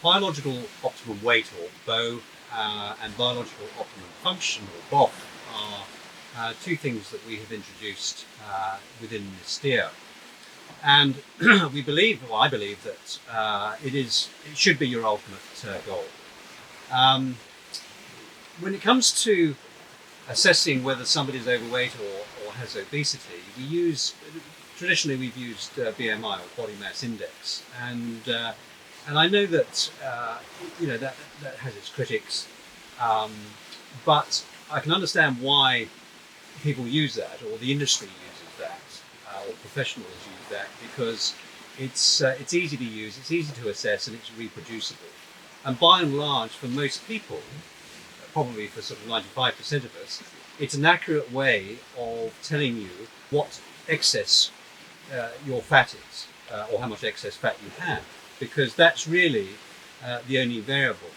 Biological optimum weight, or BO, and biological optimum function, or BOF, are two things that we have introduced within Nysteia. And we believe, well, I believe that it should be your ultimate goal. When it comes to assessing whether somebody is overweight or has obesity, traditionally we've used BMI, or body mass index, and I know that that has its critics, but I can understand why people use that, or the industry uses that, or professionals use that, because it's easy to use, it's easy to assess, and it's reproducible. And by and large, for most people, probably for sort of 95% of us, it's an accurate way of telling you what excess your fat is, or how much excess fat you have, because that's really the only variable.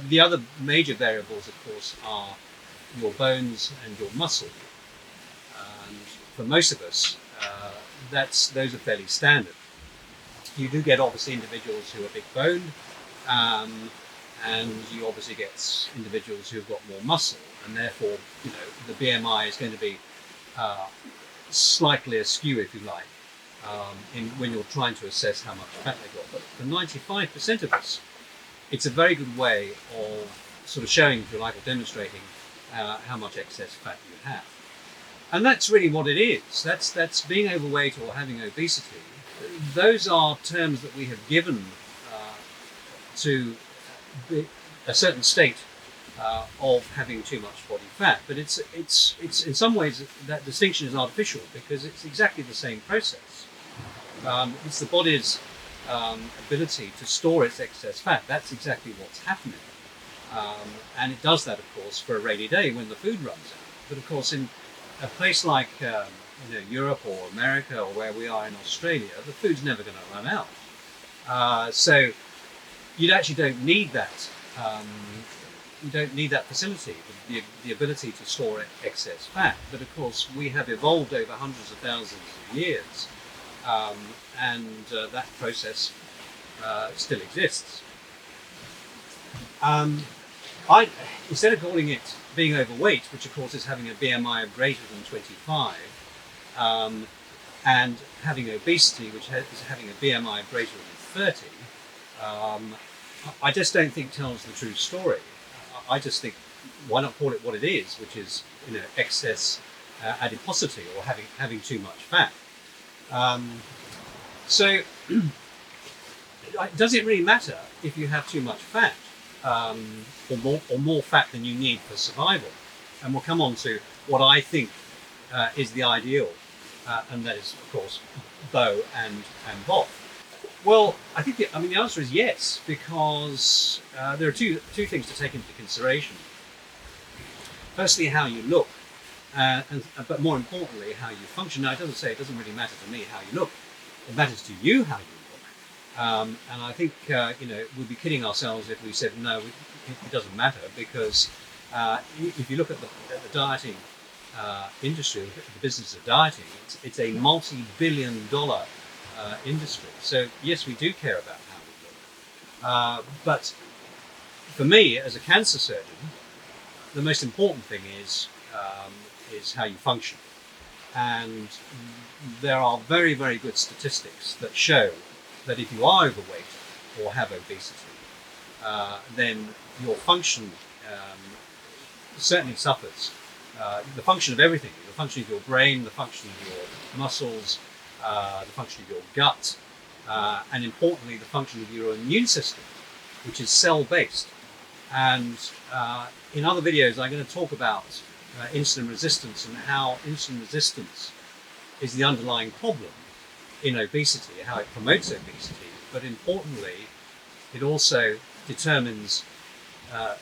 The other major variables, of course, are your bones and your muscle. And for most of us, those are fairly standard. You do get obviously individuals who are big boned, and you obviously get individuals who've got more muscle, and therefore, the BMI is going to be slightly askew, if you like, when you're trying to assess how much fat they've got. But for 95% of us, it's a very good way of sort of showing, if you like, or demonstrating how much excess fat you have. And that's really what it is. That's being overweight or having obesity. Those are terms that we have given to a certain state of having too much body fat, but it's in some ways that distinction is artificial, because it's exactly the same process. It's the body's ability to store its excess fat. That's exactly what's happening, and it does that, of course, for a rainy day when the food runs out. But of course, in a place like Europe or America, or where we are in Australia, the food's never going to run out. So you actually don't need that. You don't need that facility, the ability to store excess fat. But of course, we have evolved over hundreds of thousands of years, and that process still exists. Instead of calling it being overweight, which of course is having a BMI of greater than 25, and having obesity, which is having a BMI of greater than 30, I just don't think tells the true story. I just think, why not call it what it is, which is excess adiposity, or having too much fat. So does it really matter if you have too much fat, or more fat than you need for survival? And we'll come on to what I think is the ideal, and that is, of course, BO and BOF. Well, I think the answer is yes, because there are two things to take into consideration. Firstly, how you look, but more importantly, how you function. Now, it doesn't really matter to me how you look. It matters to you how you look. And I think we'd be kidding ourselves if we said no, it doesn't matter, because if you look at the dieting industry, the business of dieting, it's a multi-billion-dollar industry. So yes, we do care about how we look. But for me, as a cancer surgeon, the most important thing is how you function. And there are very, very good statistics that show that if you are overweight or have obesity, then your function certainly suffers. The function of everything, the function of your brain, the function of your muscles, the function of your gut, and importantly, the function of your immune system, which is cell-based. And in other videos, I'm going to talk about insulin resistance, and how insulin resistance is the underlying problem in obesity, how it promotes obesity, but importantly, it also determines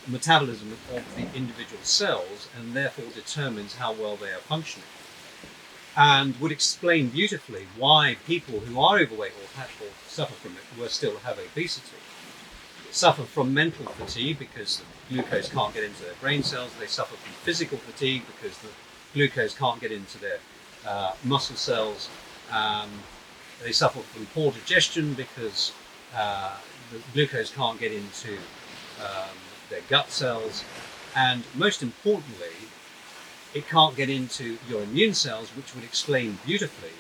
metabolism of the individual cells, and therefore determines how well they are functioning. And would explain beautifully why people who are overweight or suffer from it, will still have obesity, suffer from mental fatigue because the glucose can't get into their brain cells. They suffer from physical fatigue because the glucose can't get into their muscle cells. They suffer from poor digestion because the glucose can't get into their gut cells, and most importantly, it can't get into your immune cells, which would explain beautifully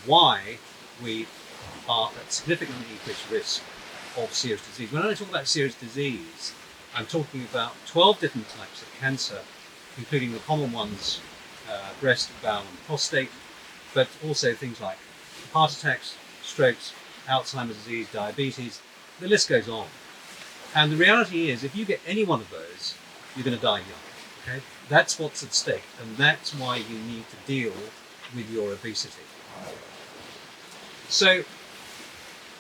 why we are at significantly increased risk of serious disease. When I talk about serious disease, I'm talking about 12 different types of cancer, including the common ones, breast, bowel and prostate, but also things like heart attacks, strokes, Alzheimer's disease, diabetes, the list goes on. And the reality is, if you get any one of those, you're going to die young. Okay? That's what's at stake, and that's why you need to deal with your obesity. So,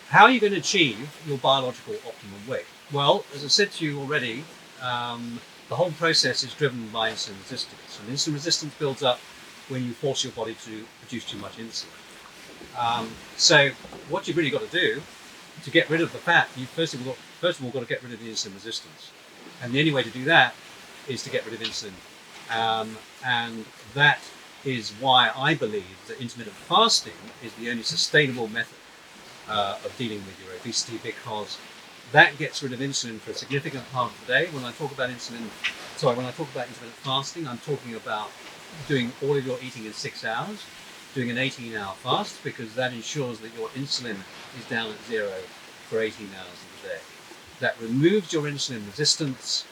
how are you going to achieve your biological optimum weight? Well, as I said to you already, the whole process is driven by insulin resistance, and insulin resistance builds up when you force your body to produce too much insulin. So, what you've really got to do to get rid of the fat, you first of all got to get rid of the insulin resistance, and the only way to do that is to get rid of insulin, and that is why I believe that intermittent fasting is the only sustainable method of dealing with your obesity, because that gets rid of insulin for a significant part of the day. When I talk about intermittent fasting, I'm talking about doing all of your eating in 6 hours, doing an 18-hour fast, because that ensures that your insulin is down at 0 for 18 hours of the day. That removes your insulin resistance.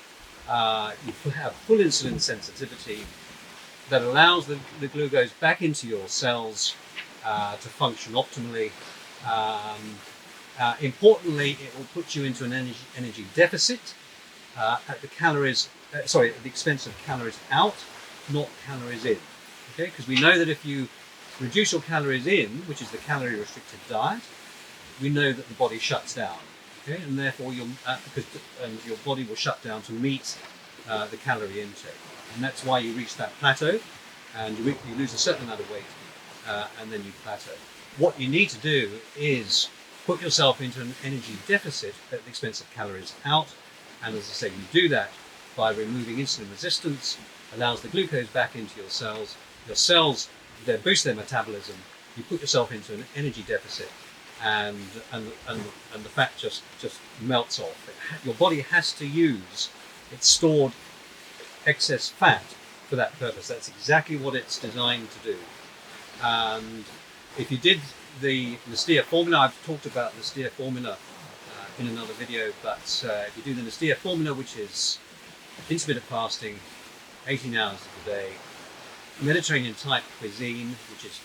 You have full insulin sensitivity. That allows the glucose back into your cells to function optimally. Importantly, it will put you into an energy deficit at the expense of calories out, not calories in. Okay, because we know that if you reduce your calories in, which is the calorie-restricted diet, we know that the body shuts down. Okay, and therefore your body will shut down to meet the calorie intake, and that's why you reach that plateau, and you lose a certain amount of weight, and then you plateau. What you need to do is put yourself into an energy deficit at the expense of calories out, and as I say, you do that by removing insulin resistance, allows the glucose back into your cells. Your cells, they boost their metabolism. You put yourself into an energy deficit, and the fat just melts off. Your body has to use its stored excess fat for that purpose. That's exactly what it's designed to do. And if you did the Nysteia formula, I've talked about the Nysteia formula in another video, but if you do the Nysteia formula, which is intermittent fasting, 18 hours of the day, Mediterranean type cuisine, which is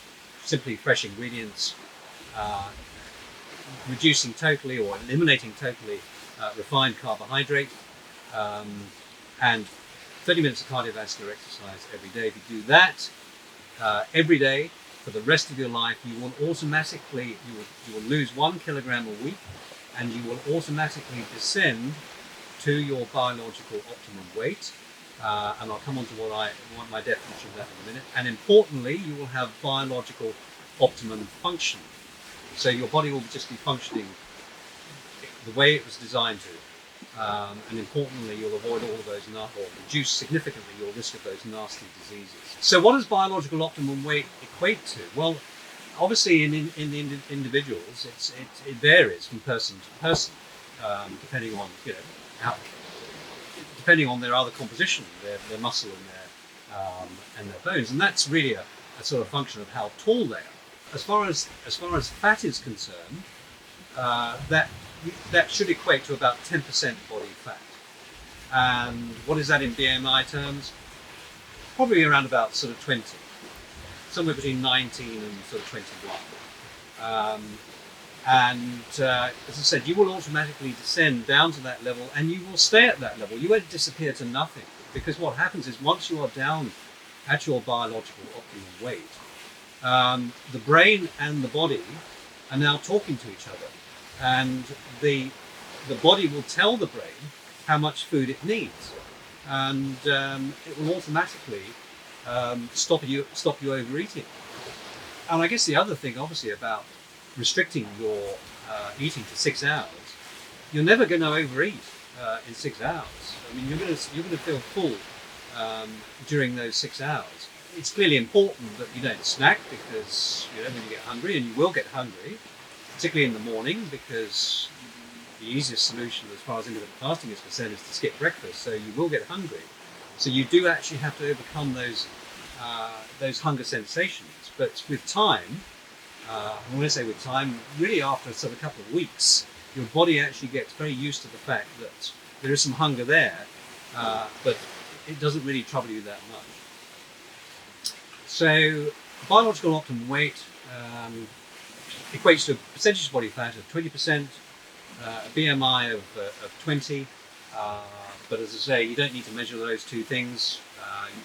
simply fresh ingredients, reducing totally or eliminating totally refined carbohydrate, and 30 minutes of cardiovascular exercise every day. If you do that every day for the rest of your life, you will automatically you will lose 1 kilogram a week, and you will automatically descend to your biological optimum weight. And I'll come on to what my definition of that in a minute. And importantly, you will have biological optimum function. So your body will just be functioning the way it was designed to. And importantly, you'll avoid all of those, or reduce significantly your risk of those nasty diseases. So what does biological optimum weight equate to? Well, obviously in the individuals, it varies from person to person, depending on depending on their other composition, their muscle and their bones, and that's really a sort of function of how tall they are. As far as fat is concerned, that should equate to about 10% body fat. And what is that in BMI terms? Probably around about sort of 20, somewhere between 19 and sort of 21. As I said, you will automatically descend down to that level, and you will stay at that level. You won't disappear to nothing, because what happens is once you are down at your biological optimum weight, the brain and the body are now talking to each other, and the body will tell the brain how much food it needs, and it will automatically stop you overeating. And I guess the other thing, obviously, about restricting your eating to 6 hours, you're never going to overeat in 6 hours. I mean, you're going to feel full during those 6 hours. It's clearly important that you don't snack, because when you get hungry, and you will get hungry, particularly in the morning, because the easiest solution as far as intermittent fasting is concerned is to skip breakfast, so you will get hungry. So you do actually have to overcome those hunger sensations. But with time, and when I say with time, really after sort of a couple of weeks, your body actually gets very used to the fact that there is some hunger there, but it doesn't really trouble you that much. So biological optimum weight equates to a percentage of body fat of 20%, a BMI of 20, but as I say, you don't need to measure those two things.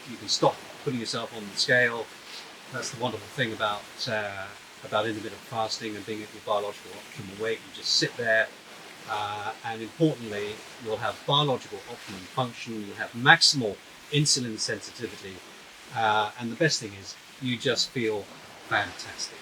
You can stop putting yourself on the scale. That's the wonderful thing about intermittent fasting and being at your biological optimum weight. You just sit there, and importantly, you'll have biological optimum function, you'll have maximal insulin sensitivity, and the best thing is you just feel fantastic.